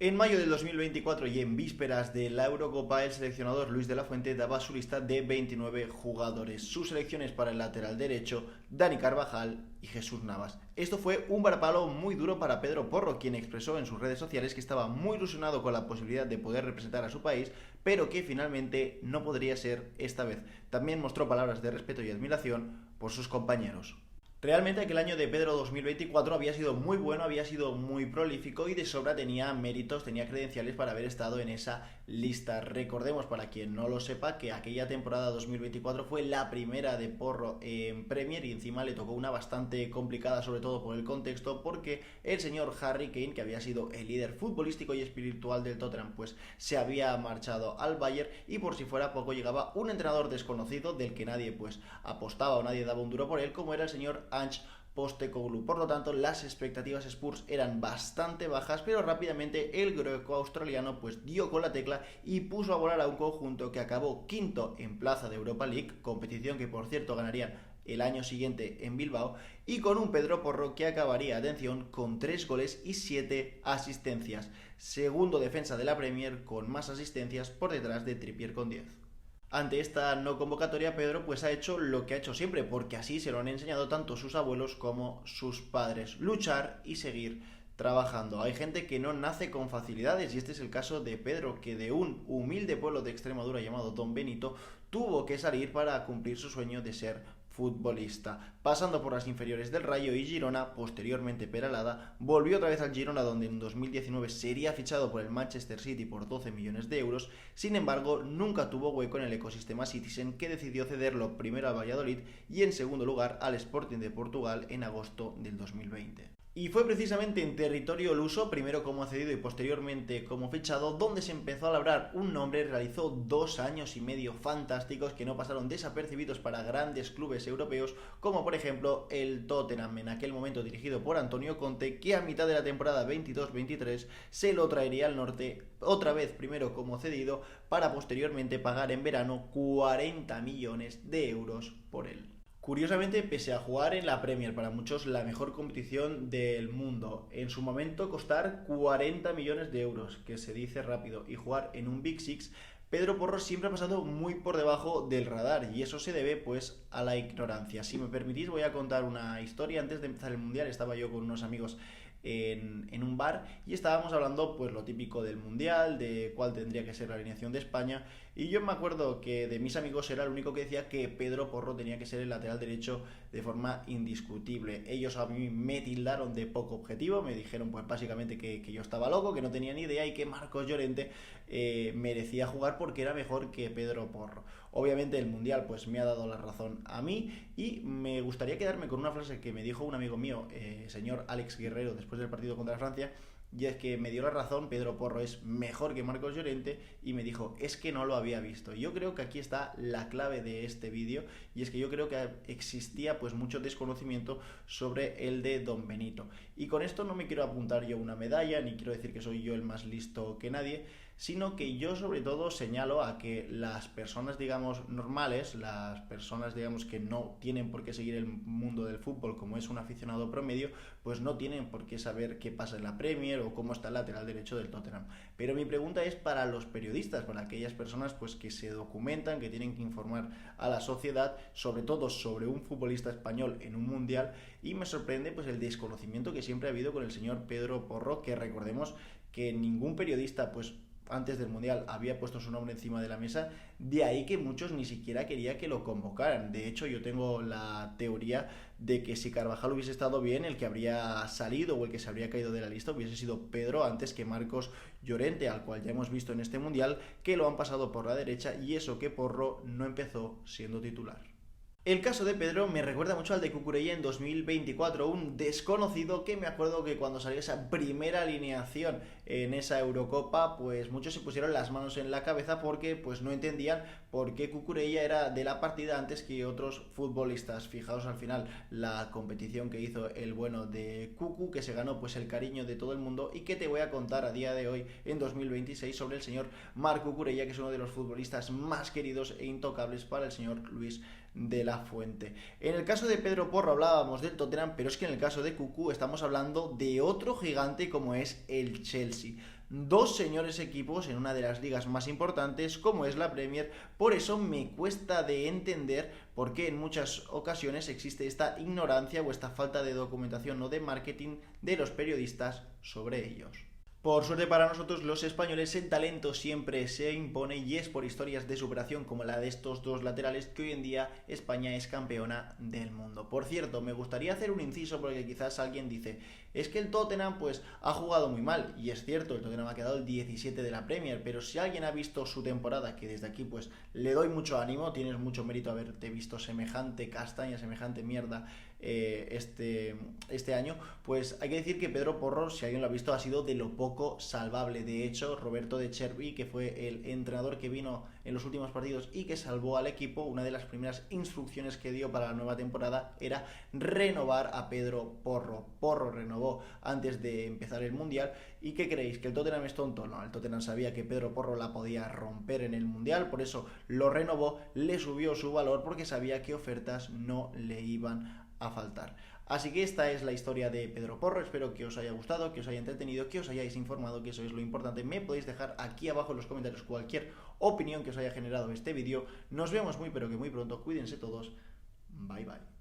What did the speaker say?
En mayo del 2024 y en vísperas de la Eurocopa, el seleccionador Luis de la Fuente daba su lista de 29 jugadores. Sus selecciones para el lateral derecho, Dani Carvajal y Jesús Navas. Esto fue un varapalo muy duro para Pedro Porro, quien expresó en sus redes sociales que estaba muy ilusionado con la posibilidad de poder representar a su país, pero que finalmente no podría ser esta vez. También mostró palabras de respeto y admiración por sus compañeros. Realmente aquel año de Pedro 2024 había sido muy bueno, había sido muy prolífico y de sobra tenía méritos, tenía credenciales para haber estado en esa lista. Recordemos, para quien no lo sepa, que aquella temporada 2024 fue la primera de Porro en Premier y encima le tocó una bastante complicada, sobre todo por el contexto, porque el señor Harry Kane, que había sido el líder futbolístico y espiritual del Tottenham, pues se había marchado al Bayern y por si fuera poco llegaba un entrenador desconocido del que nadie pues apostaba o nadie daba un duro por él, como era el señor Ange Postecoglou. Por lo tanto, las expectativas Spurs eran bastante bajas, pero rápidamente el greco-australiano pues dio con la tecla y puso a volar a un conjunto que acabó quinto en plaza de Europa League, competición que por cierto ganarían el año siguiente en Bilbao, y con un Pedro Porro que acabaría, atención, con 3 goles y 7 asistencias. Segundo defensa de la Premier con más asistencias por detrás de Trippier con 10. Ante esta no convocatoria, Pedro pues ha hecho lo que ha hecho siempre, porque así se lo han enseñado tanto sus abuelos como sus padres: luchar y seguir trabajando. Hay gente que no nace con facilidades y este es el caso de Pedro, que de un humilde pueblo de Extremadura llamado Don Benito tuvo que salir para cumplir su sueño de ser futbolista. Pasando por las inferiores del Rayo y Girona, posteriormente Peralada, volvió otra vez al Girona, donde en 2019 sería fichado por el Manchester City por 12 millones de euros. Sin embargo, nunca tuvo hueco en el ecosistema Citizen, que decidió cederlo primero al Valladolid y en segundo lugar al Sporting de Portugal en agosto del 2020. Y fue precisamente en territorio luso, primero como cedido y posteriormente como fichado, donde se empezó a labrar un nombre. Realizó 2 años y medio fantásticos que no pasaron desapercibidos para grandes clubes europeos, como por ejemplo el Tottenham, en aquel momento dirigido por Antonio Conte, que a mitad de la temporada 22-23 se lo traería al norte, otra vez primero como cedido, para posteriormente pagar en verano 40 millones de euros por él. Curiosamente, pese a jugar en la Premier, para muchos la mejor competición del mundo, en su momento costar 40 millones de euros, que se dice rápido, y jugar en un Big Six, Pedro Porro siempre ha pasado muy por debajo del radar y eso se debe pues a la ignorancia. Si me permitís, voy a contar una historia. Antes de empezar el Mundial estaba yo con unos amigos en un bar y estábamos hablando pues lo típico del Mundial, de cuál tendría que ser la alineación de España, y yo me acuerdo que de mis amigos era el único que decía que Pedro Porro tenía que ser el lateral derecho de forma indiscutible. Ellos a mí me tildaron de poco objetivo, me dijeron pues básicamente que yo estaba loco, que no tenía ni idea y que Marcos Llorente merecía jugar porque era mejor que Pedro Porro. Obviamente el Mundial pues me ha dado la razón a mí y me gustaría quedarme con una frase que me dijo un amigo mío, señor Alex Guerrero, después del partido contra Francia, y es que me dio la razón. Pedro Porro es mejor que Marcos Llorente y me dijo, es que no lo había visto. Yo creo que aquí está la clave de este vídeo, y es que yo creo que existía pues mucho desconocimiento sobre el de Don Benito. Y con esto no me quiero apuntar yo una medalla, ni quiero decir que soy yo el más listo que nadie, sino que yo sobre todo señalo a que las personas, digamos, normales, las personas, digamos, que no tienen por qué seguir el mundo del fútbol como es un aficionado promedio, pues no tienen por qué saber qué pasa en la Premier o cómo está el lateral derecho del Tottenham. Pero mi pregunta es para los periodistas, para aquellas personas pues que se documentan, que tienen que informar a la sociedad, sobre todo sobre un futbolista español en un mundial, y me sorprende pues el desconocimiento que siempre ha habido con el señor Pedro Porro, que recordemos que ningún periodista pues antes del Mundial había puesto su nombre encima de la mesa, de ahí que muchos ni siquiera quería que lo convocaran. De hecho, yo tengo la teoría de que si Carvajal hubiese estado bien, el que habría salido o el que se habría caído de la lista hubiese sido Pedro antes que Marcos Llorente, al cual ya hemos visto en este Mundial que lo han pasado por la derecha, y eso que Porro no empezó siendo titular. El caso de Pedro me recuerda mucho al de Cucurella en 2024, un desconocido que me acuerdo que cuando salió esa primera alineación en esa Eurocopa, pues muchos se pusieron las manos en la cabeza porque pues no entendían por qué Cucurella era de la partida antes que otros futbolistas. Fijaos al final la competición que hizo el bueno de Cucu, que se ganó pues el cariño de todo el mundo, y que te voy a contar a día de hoy, en 2026, sobre el señor Marc Cucurella, que es uno de los futbolistas más queridos e intocables para el señor Luis de la Fuente. En el caso de Pedro Porro hablábamos del Tottenham, pero es que en el caso de Cucu estamos hablando de otro gigante como es el Chelsea. dos señores equipos en una de las ligas más importantes como es la Premier. Por eso me cuesta de entender por qué en muchas ocasiones existe esta ignorancia o esta falta de documentación o de marketing de los periodistas sobre ellos. Por suerte para nosotros los españoles, el talento siempre se impone y es por historias de superación como la de estos dos laterales que hoy en día España es campeona del mundo. Por cierto, me gustaría hacer un inciso porque quizás alguien dice, es que el Tottenham pues ha jugado muy mal, y es cierto, el Tottenham ha quedado el 17 de la Premier, pero si alguien ha visto su temporada, que desde aquí pues le doy mucho ánimo, tienes mucho mérito haberte visto semejante castaña, semejante mierda este año, pues hay que decir que Pedro Porro, si alguien lo ha visto, ha sido de lo poco salvable. De hecho, Roberto De Zerbi, que fue el entrenador que vino en los últimos partidos y que salvó al equipo, una de las primeras instrucciones que dio para la nueva temporada era renovar a Pedro Porro. Porro renovó antes de empezar el Mundial. ¿Y qué creéis? ¿Que el Tottenham es tonto? No, el Tottenham sabía que Pedro Porro la podía romper en el Mundial, por eso lo renovó, le subió su valor porque sabía que ofertas no le iban a faltar. Así que esta es la historia de Pedro Porro. Espero que os haya gustado, que os haya entretenido, que os hayáis informado, que eso es lo importante. Me podéis dejar aquí abajo en los comentarios cualquier opinión que os haya generado este vídeo. Nos vemos muy pero que muy pronto. Cuídense todos. Bye bye.